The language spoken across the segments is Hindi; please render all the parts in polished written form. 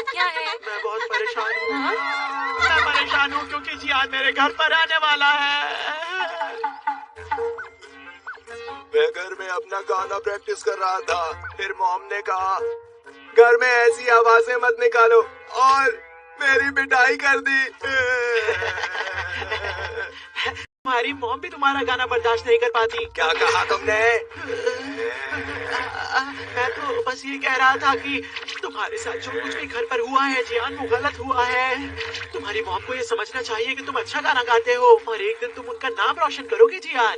बात क्या है? मैं बहुत परेशान हूँ। मैं परेशान हूँ क्योंकि जियान मेरे घर पर आने वाला है। मैं घर में अपना गाना प्रैक्टिस कर रहा था, फिर मॉम ने कहा घर में ऐसी आवाजें मत निकालो और मेरी पिटाई कर दी। तुम्हारी मॉम भी तुम्हारा गाना बर्दाश्त नहीं कर पाती। क्या कहा तुमने? मैं तो बस ये कह रहा था कि तुम्हारे साथ जो कुछ भी घर पर हुआ है जियान, वो गलत हुआ है। तुम्हारी मॉम को ये समझना चाहिए कि तुम अच्छा गाना गाते हो और एक दिन तुम उनका नाम रोशन करोगे जियान।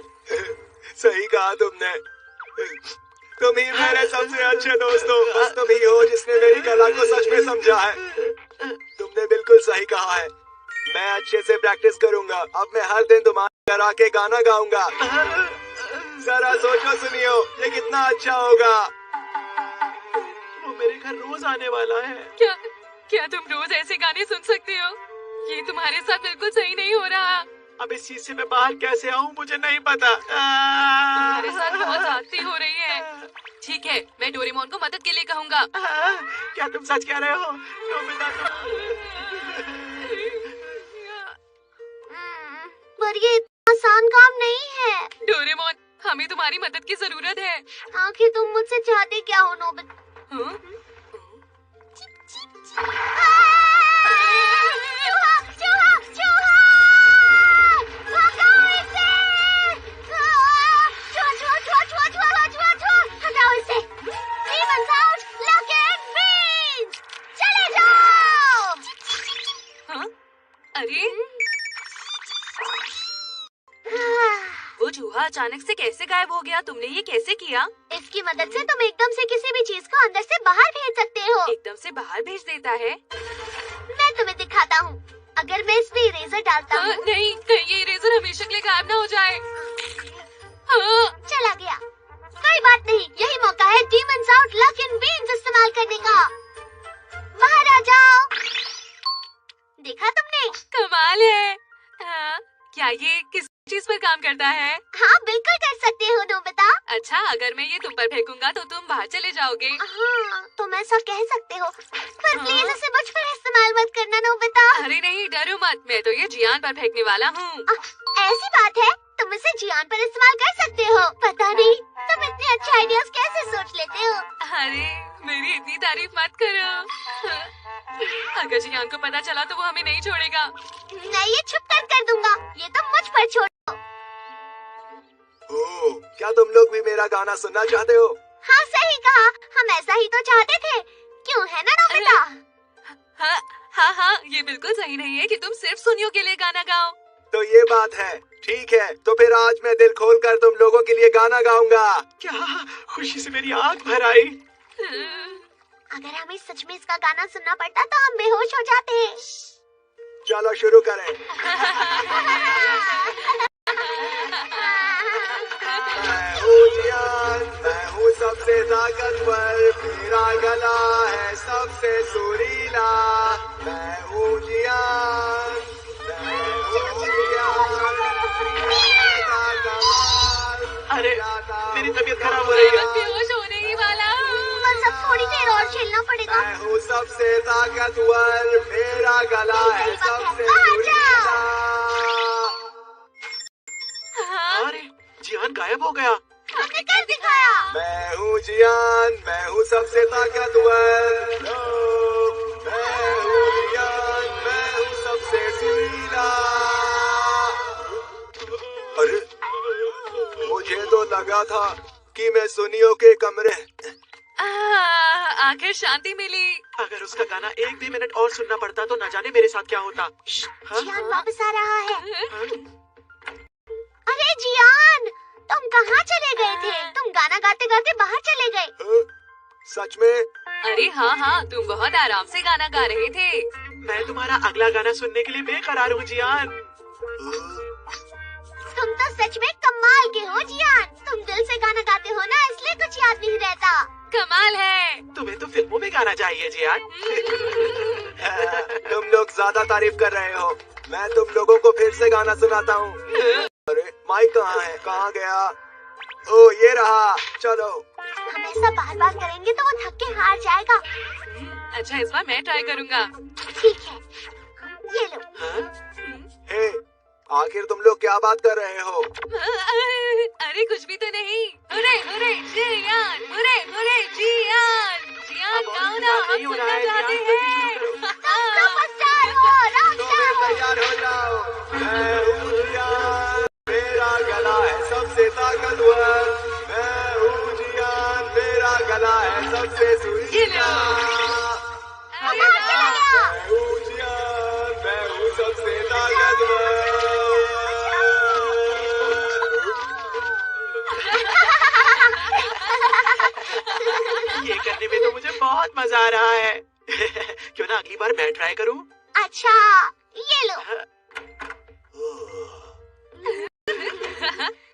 सही कहा तुमने। तुम ही मेरे सबसे अच्छे दोस्त हो। बस तुम ही हो जिसने मेरी कला को सच में समझा है। तुमने बिल्कुल सही कहा है। मैं अच्छे से प्रैक्टिस करूंगा। अब मैं हर दिन तुम्हारे घर आके गाना गाऊंगा। जरा सोचो सुनियो, ये कितना अच्छा होगा। वो मेरे घर रोज आने वाला है। क्या तुम रोज ऐसे गाने सुन सकते हो? ये तुम्हारे साथ बिल्कुल सही नहीं हो रहा। अब इस चीज से मैं बाहर कैसे आऊँ मुझे नहीं पता। तुम्हारे साथ बहुत ज्यादती हो रही है। ठीक है, मैं डोरेमोन को मदद के लिए कहूँगा। क्या तुम सच कह रहे हो? नोबिता पर ये इतना आसान काम नहीं है। डोरेमोन, हमें तुम्हारी मदद की जरूरत है। आखिर तुम मुझसे चाहते क्या हो नोबिता? चूहा, चूहा, चूहा! भगाओ इसे! चूहा, चूहा, चूहा, चूहा, चूहा, चूहा, चूहा! हटाओ इसे! Demons out, lock and freeze! चले जाओ! हाँ? अरे वो चूहा अचानक से कैसे गायब हो गया? तुमने ये कैसे किया? इसकी मदद से तुम एकदम से किसी भी चीज को अंदर से बाहर भेज सकते हो। एकदम से बाहर भेज देता है? मैं तुम्हें दिखाता हूँ। अगर मैं इसमें इरेजर डालता हूँ। नहीं, कहीं ये इरेजर हमेशा के लिए गायब ना हो जाए। हाँ। चला गया। कोई बात नहीं, यही मौका है demons out luck and beans इस्तेमाल करने का। बाहर आ जाओ। देखा तुमने? कमाल है। हाँ, क्या ये किस चीज पर काम करता है? हाँ, बिल्कुल कर सकते हो नोबिता। अच्छा, अगर मैं ये तुम पर फेंकूंगा तो तुम बाहर चले जाओगे। हाँ, तुम ऐसा कह सकते हो, पर प्लीज इसे मुझ पर इस्तेमाल मत करना नोबिता। अरे नहीं, डरो मत, मैं तो ये जियान पर फेंकने वाला हूँ। ऐसी बात है, तुम इसे जियान पर इस्तेमाल कर सकते हो। पता नहीं तुम इतने अच्छे आइडियाज कैसे सोच लेते हो। अरे मेरी इतनी तारीफ मत करो। अगर जियान को पता चला तो वो हमें नहीं छोड़ेगा। मैं ये छुप कर दूंगा, ये तुम मुझ पर छोड़ो। ओह, क्या तुम लोग भी मेरा गाना सुनना चाहते हो? हाँ, सही कहा, हम ऐसा ही तो चाहते थे। क्यों, है ना नोबिता? हाँ हाँ हाँ, ये बिल्कुल सही नहीं है कि तुम सिर्फ सुनियो के लिए गाना गाओ। तो ये बात है। ठीक है, तो फिर आज मैं दिल खोल कर तुम लोगों के लिए गाना गाऊंगा। क्या खुशी से मेरी आँख भर आई। अगर हमें सच में इसका गाना सुनना पड़ता तो हम बेहोश हो जाते। चलो शुरू करें। मैं हूँ जियान, मैं हूँ सबसे ताकतवर, मेरा गला है सबसे सुरीला। मैं हूँ जियान, मैं हूँ जियान, मेरा कमाल। अरे मेरी तबीयत खराब हो रही है। बेहोश होने ही वाला हूँ। बस अब थोड़ी देर और झेलना पड़ेगा। मैं हूँ सबसे ताकतवर, मेरा गला है सबसे सुरीला। अरे जियान गायब हो गया। हमने कर दिखाया। मैं हूँ जियान, मैं हूँ सबसे ताकतवर। मैं हूँ जियान, मैं हूँ सबसे सुरीला। अरे मुझे तो लगा था कि मैं सुनियो के कमरे। आखिर शांति मिली। अगर उसका गाना एक भी मिनट और सुनना पड़ता तो न जाने मेरे साथ क्या होता। हाँ? जियान वापस आ रहा है। अरे जियान, तुम कहाँ चले गए थे? तुम गाना गाते गाते बाहर चले गए। सच में? अरे हाँ हाँ, तुम बहुत आराम से गाना गा रहे थे। मैं तुम्हारा अगला गाना सुनने के लिए बेकरार हूँ जियान। तुम तो सच में कमाल के हो जियान। तुम दिल से गाना गाते हो ना, इसलिए कुछ याद नहीं रहता। कमाल है। तुम्हें तो फिल्मों में गाना चाहिए जियान। तुम लोग ज्यादा तारीफ कर रहे हो। मैं तुम लोगों को फिर से गाना सुनाता हूँ। अरे माइक कहाँ है? कहाँ गया? ओ ये रहा। चलो। हम ऐसा बार बार करेंगे तो वो थक के हार जाएगा। अच्छा इस बार मैं ट्राई करूँगा। ठीक है, ये लो। हाँ? हे, आखिर तुम लोग क्या बात कर रहे हो? अरे कुछ भी तो नहीं। हुरे हुरे जियान, हुरे हुरे जियान, जियान अब और गाओ ना, इंतजार हम नहीं हो रहा सुनना है, चाहते जियान, जल्दी शुरू हैं। सुपरस्टार हो, तुम्हें रॉकस्टार। तैयार हो जाओ। मैं हूँ जियान, मेरा गला है सबसे ताकतवर। मैं हूँ जियान, मेरा गला है सबसे ये सुरीला। लो। अरे कहाँ चला वाह। गया? मैं हूँ जियान, मैं हूँ सबसे ताकतवर। ये करने में तो मुझे बहुत मजा आ रहा है। क्यों ना अगली बार मैं ट्राई करूं? अच्छा, ये लो।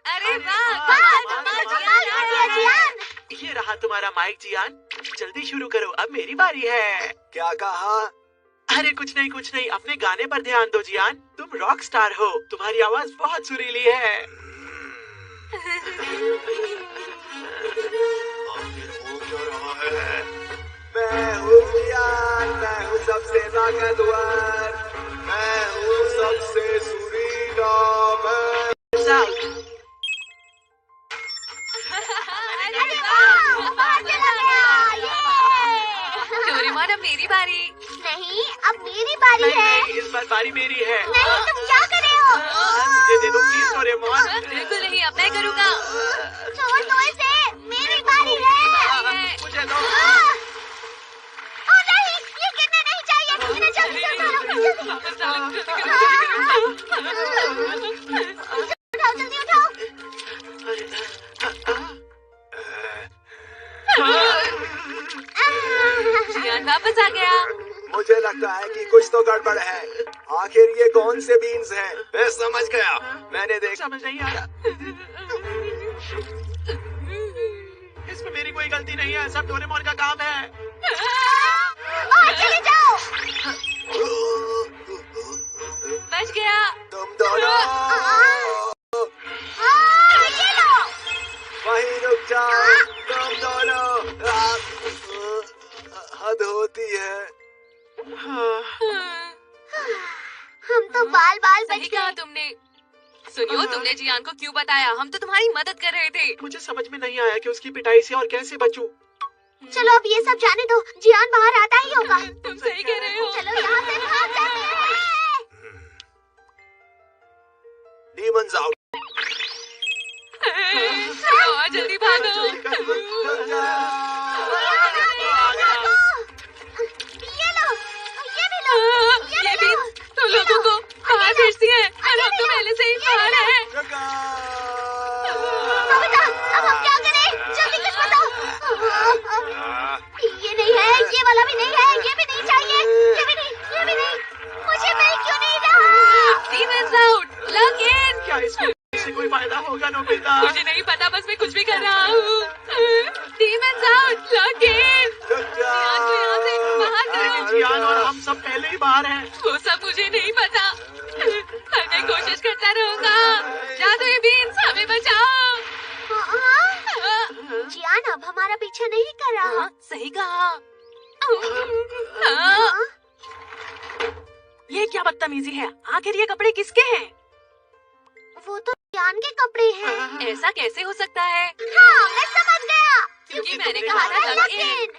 अरे वाह, वाह, कमाल, तुमने कमाल, तो कमाल कर दिया, जियान। ये रहा तुम्हारा माइक जियान। जल्दी शुरू करो, अब मेरी बारी है। क्या कहा? अरे कुछ नहीं, अपने गाने पर ध्यान दो जियान। तुम रॉक स्टार हो, तुम्हारी आवाज बहुत सुरीली है। आखिर हो क्या रहा है? मैं हूँ जियान, मैं हूँ सबसे ताकतवर। मैं हूँ सबसे सुरीला। अरे वाह, बाहर चला गया, ये। डोरेमोन अब मेरी बारी। नहीं, अब मेरी बारी है। नहीं, इस बार बारी मेरी है। नहीं, तुम क्या कर रहे हो? मुझे दे दो प्लीज डोरेमोन। बिल्कुल नहीं, अब मैं करूँगा। छोड़ दो इसे, मेरी बारी है। मुझे दो। ओ नहीं, ये गिरने नहीं चाहिए। इन्हें जल्दी से उठाओ, जल्दी। वापस डालो, जल्दी करो। उठाओ, जल्दी उठाओ। जियान वापस आ गया। मुझे लगता है कि कुछ तो गड़बड़ है। आखिर ये कौन से बीन्स हैं? मैं समझ गया। मैंने देखा। समझ नहीं आ रहा। इसमें मेरी कोई गलती नहीं है, सब डोरेमोन का काम है। बाहर चले जाओ। बच गया। तुम दोनों ये लो। वहीं रुक जाओ। तुम दोनों हद होती है। हम तो बाल बाल सही बच कहा गए। तुमने। सुनियो, तुमने जियान को क्यों बताया? हम तो तुम्हारी मदद कर रहे थे। मुझे समझ में नहीं आया कि उसकी पिटाई से और कैसे बचूं। चलो अब ये सब जाने दो, जियान बाहर आता ही होगा। तुम सही कह रहे हो। चलो यहाँ से भागते हैं। Demons out. और जल्दी भागो। ये लो, ये भी लो, ये भी तुम लोगों को बाहर भेजती है और हम तो पहले से ही बाहर हैं। नोबिता, अब हम क्या करें? जल्दी कुछ बताओ। ये नहीं है, ये वाला भी नहीं है, ये भी नहीं चाहिए, ये भी नहीं, ये भी नहीं। मुझे मिल क्यों नहीं रहा? Demons out, plug in। क्या इसमें से कोई फायदा होगा नोबिता? मुझे नहीं पता, बस मैं कुछ भी कर रहा हूँ। Demons out, plug in। जियान को यहाँ से बाहर लेकिन करो। जियान और हम सब पहले ही बाहर हैं। वो सब मुझे नहीं पता, पर मैं कोशिश करता रहूँगा। जादुई बीन्स, हमें बचाओ। जियान अब हमारा पीछा नहीं कर रहा। हाँ, सही कहा। हाँ, ये क्या बदतमीजी है? आखिर ये कपड़े किसके हैं? वो तो जियान के कपड़े हैं। ऐसा कैसे हो सकता है? हाँ, मैं समझ गया। क्योंकि मैंने तुमने कहा था लॉक लॉक इन।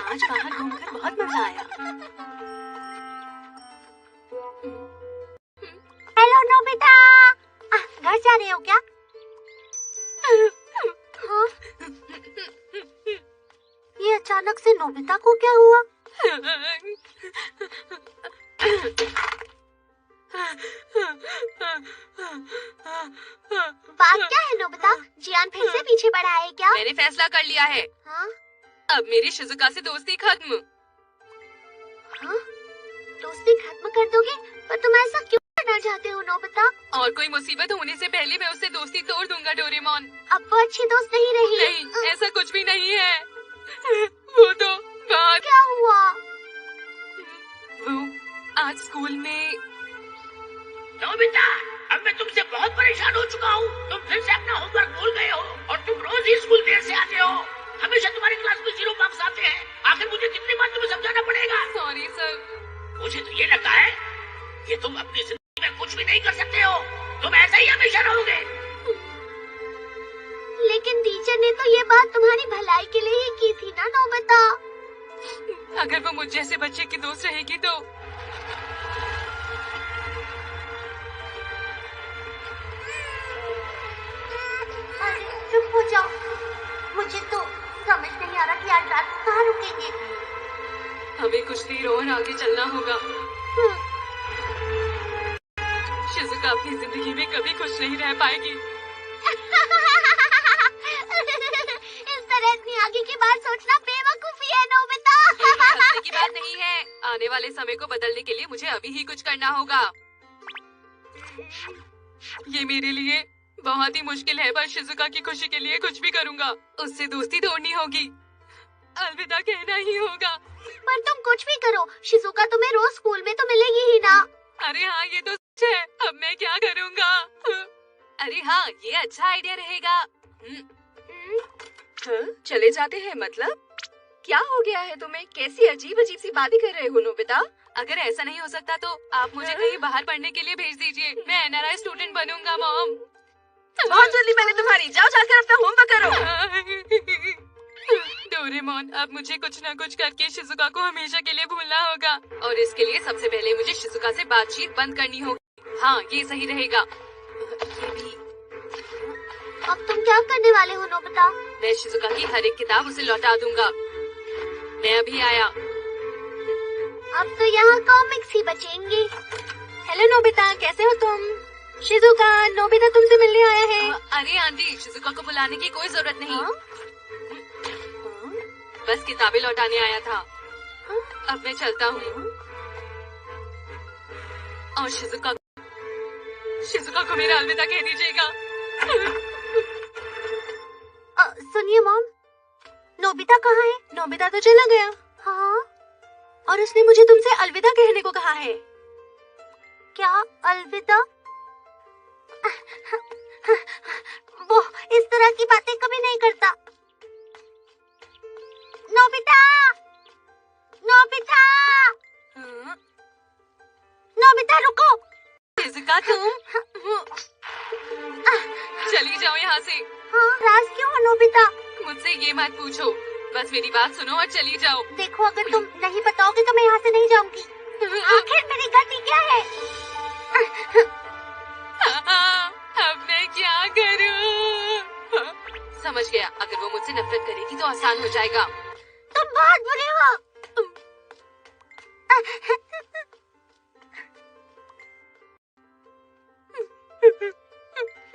आज बाहर घूमकर बहुत मजा आया। हेलो नोबिता, घर जा रहे हो क्या? हाँ? ये अचानक से नोबिता को क्या हुआ? बात क्या है नोबिता? जियान फिर से पीछे पड़ा है क्या? मैंने फैसला कर लिया है, हाँ? अब मेरी शिजुका से दोस्ती खत्म। हाँ? दोस्ती खत्म कर दोगे? पर तुम ऐसा क्यों करना चाहते हो नोबिता? और कोई मुसीबत होने से पहले मैं उससे दोस्ती तोड़ दूंगा डोरेमोन। अब वो अच्छी दोस्त नहीं रही। नहीं, ऐसा कुछ भी नहीं है। वो तो बहुत क्या हुआ? वो आज स्कूल में नोबिता, अब मैं तुमसे बहुत परेशान हो चुका हूँ। तुम फिर से अपना होमवर्क भूल गए हो और तुम रोज ही स्कूल देर से आते हो। हमेशा तुम्हारी क्लास में 0 मार्क्स आते हैं। आखिर मुझे कितनी बार तुम्हें समझाना पड़ेगा? Sorry sir. मुझे तो ये लगता है कि तुम अपनी जिंदगी में कुछ भी नहीं कर सकते हो। तुम ऐसा ही हमेशा रहोगे। लेकिन टीचर ने तो ये बात तुम्हारी भलाई के लिए ही की थी ना नोबिता। अगर वो मुझ जैसे बच्चे की दोस्त रहेगी तो अरे चुप हो जाओ। मुझे तो समझ नहीं आ रहा कि आज रात कहाँ रुकेंगे। हमें कुछ देर और आगे चलना होगा। शिजुका अपनी जिंदगी में कभी खुश नहीं रह पाएगी। इस तरह इतनी आगे की बात सोचना बेवकूफी है नोबिता। हंसने की बात नहीं है। आने वाले समय को बदलने के लिए मुझे अभी ही कुछ करना होगा। ये मेरे लिए बहुत ही मुश्किल है, पर शिजुका की खुशी के लिए कुछ भी करूँगा। उससे दोस्ती तोड़नी होगी, अलविदा कहना ही होगा। पर तुम कुछ भी करो, शिजुका तुम्हें रोज स्कूल में तो मिलेगी ही ना। अरे हाँ, ये तो सच है। अब मैं क्या करूँगा? अरे हाँ, ये अच्छा आइडिया रहेगा। चले जाते हैं मतलब? क्या हो गया है तुम्हें? कैसी अजीब अजीब सी बातें कर रहे हो नोबिता? अगर ऐसा नहीं हो सकता तो आप मुझे कहीं बाहर पढ़ने के लिए भेज दीजिए। मैं एनआरआई स्टूडेंट बनूंगा मॉम। बहुत जल्दी मैंने तुम्हारी। जाओ जाकर अपना होमवर्क करो। डोरेमोन, अब मुझे कुछ न कुछ करके शिजुका को हमेशा के लिए भूलना होगा, और इसके लिए सबसे पहले मुझे शिजुका से बातचीत बंद करनी होगी। हाँ, ये सही रहेगा। ये भी। अब तुम क्या करने वाले हो नोबिता? मैं शिजुका की हर एक किताब उसे लौटा दूंगा। मैं अभी आया। अब तो यहाँ कॉमिक्स ही बचेंगे। हेलो नोबिता, कैसे हो तुम? शिजुका, नोबिता तुमसे मिलने आया है। अरे आंटी, शिजुका को बुलाने की कोई जरूरत नहीं। बस किताबें लौटाने आया था। अब मैं चलता हूँ। और शिजुका को मेरा अलविदा कह दीजिएगा। सुनिए मॉम, नोबिता कहाँ है? नोबिता तो चला गया। हाँ, और उसने मुझे तुमसे अलविदा कहने को कहा है। क्या अलविदा? वो इस तरह की बातें कभी नहीं करता। नोबिता, नोबिता, नोबिता रुको। शिजुका, तुम चली जाओ यहाँ से। हाँ, नाराज क्यों हो नोबिता? मुझसे ये मत पूछो, बस मेरी बात सुनो और चली जाओ। देखो, अगर तुम नहीं बताओगे तो मैं यहाँ से नहीं जाऊंगी। आखिर मेरी गलती क्या है? अब मैं क्या करूं? समझ गया, अगर वो मुझसे नफरत करेगी तो आसान हो जाएगा। तुम बहुत बुरे हो।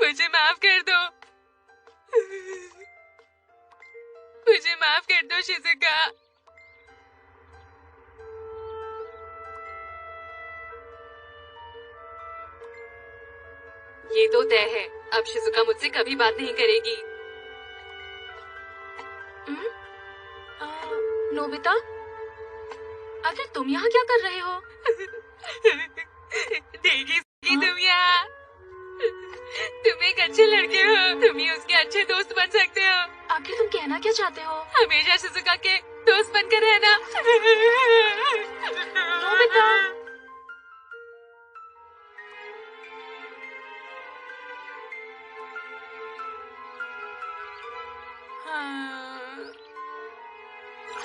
मुझे माफ कर दो। मुझे माफ कर दो शिजुका। ये तो तय है, अब शिजुका मुझसे कभी बात नहीं करेगी। नोबिता, आखिर तुम यहाँ क्या कर रहे हो? देगी तुम यहाँ। तुम एक अच्छे लड़के हो, तुम ही उसके अच्छे दोस्त बन सकते हो। आखिर तुम कहना क्या चाहते हो? हमेशा शिजुका के दोस्त बनकर रहना। नोबिता,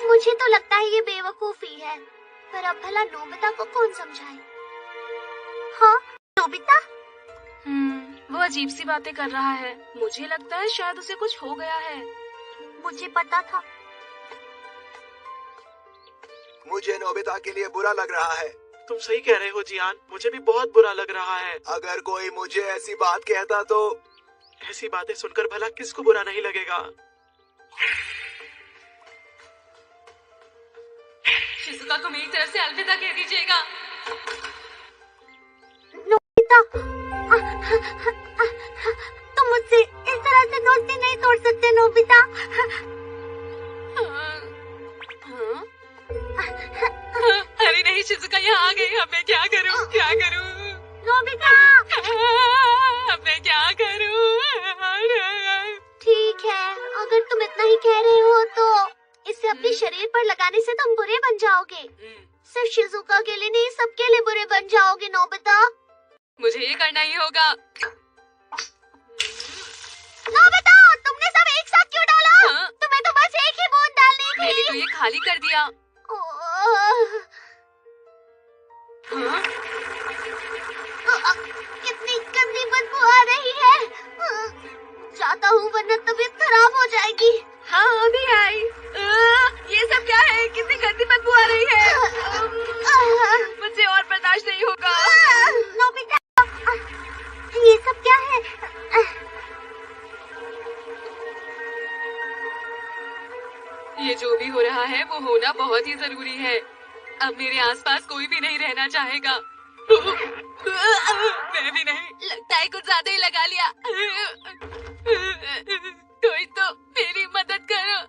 मुझे तो लगता है ये बेवकूफी है, पर अब भला नोबिता को कौन समझाए? हाँ, नोबिता? वो अजीब सी बातें कर रहा है। मुझे लगता है शायद उसे कुछ हो गया है। मुझे पता था। मुझे नोबिता के लिए बुरा लग रहा है। तुम सही कह रहे हो जियान, मुझे भी बहुत बुरा लग रहा है। अगर कोई मुझे ऐसी बात कहता तो ऐसी बातें सुनकर भला किसको बुरा नहीं लगेगा। शिजुका को मेरी तरफ से अलविदा कह दीजिएगा। नोबिता, तुम मुझसे इस तरह से दोस्ती नहीं तोड़ सकते नोबिता। यहाँ आ गई। अब मैं क्या करूँ, क्या करूँ? नोबिता, अब मैं क्या करूँ? ठीक है, अगर तुम इतना ही कह रहे हो तो इसे अपने शरीर पर लगाने से तुम बुरे बन जाओगे। सिर्फ शिजुका के लिए नहीं, सबके लिए बुरे बन जाओगे नोबिता। मुझे ये करना ही होगा। नोबिता, तुमने सब एक साथ क्यों डाला? हाँ? तुम्हें तो बस एक ही बूंद डालनी थी। मैंने तो ये खाली कर दिया। हाँ? कितनी गंदी बदबू आ रही है। जाता हूँ वरना तबीयत खराब हो जाएगी। हाँ, अभी आई। ये सब क्या है? कितनी गंदी बदबू आ रही है। मुझसे और बर्दाश्त नहीं होगा। नोबिता, ये सब क्या है? ये जो भी हो रहा है वो होना बहुत ही जरूरी है। अब मेरे आसपास कोई भी नहीं रहना चाहेगा। मैं भी नहीं, लगता है कुछ ज्यादा ही लगा लिया। कोई तो मेरी मदद करो,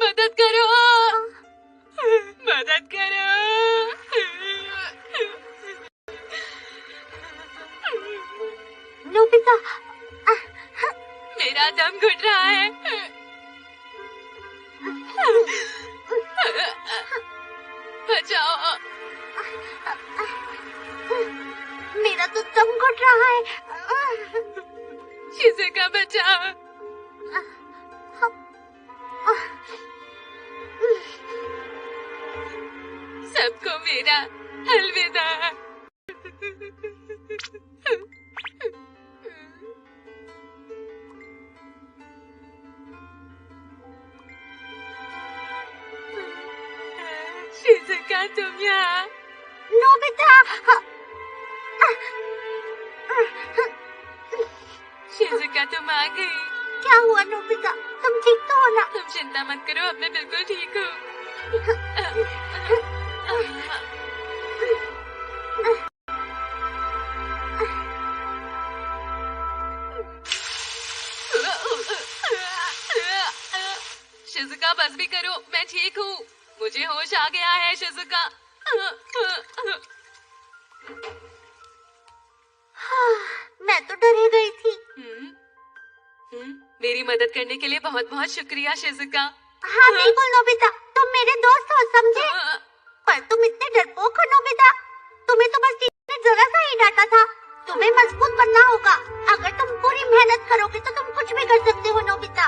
मदद करो, मदद करो। नोबिता, मेरा दम घुट रहा है। बचाओ। मेरा तो दम घुट रहा है। शिजुका बचाओ। सबको मेरा अलविदा। शिजुका, तुम यहाँ? नोबिता, शिजुका, तुम आ गई। क्या हुआ नोबिता? तुम ठीक तो हो ना? तुम चिंता मत करो, अब मैं बिल्कुल ठीक हूँ। शिजुका, बस भी करो, मैं ठीक हूँ। मुझे होश आ गया है शिजुका। मैं तो डर ही गई थी। मेरी मदद करने के लिए बहुत बहुत शुक्रिया शिजुका। हाँ बिल्कुल नोबिता, तुम मेरे दोस्त हो, समझे? पर तुम इतने डरपोक हो नोबिता। तुम्हें तो बस टीचर ने जरा सा ही डांटा था। तुम्हें मजबूत बनना होगा। अगर तुम पूरी मेहनत करोगे तो तुम कुछ भी कर सकते हो नोबिता।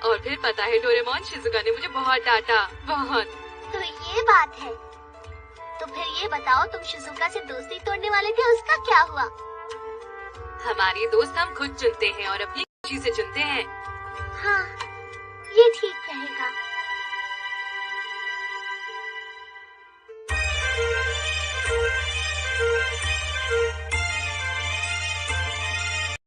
और फिर पता है डोरेमोन, शिजुका ने मुझे बहुत डांटा, बहुत। तो ये बात है। तो फिर ये बताओ, तुम शिजुका से दोस्ती तोड़ने वाले थे, उसका क्या हुआ? हमारी दोस्त हम खुद चुनते हैं और अपनी खुशी से चुनते हैं। हाँ,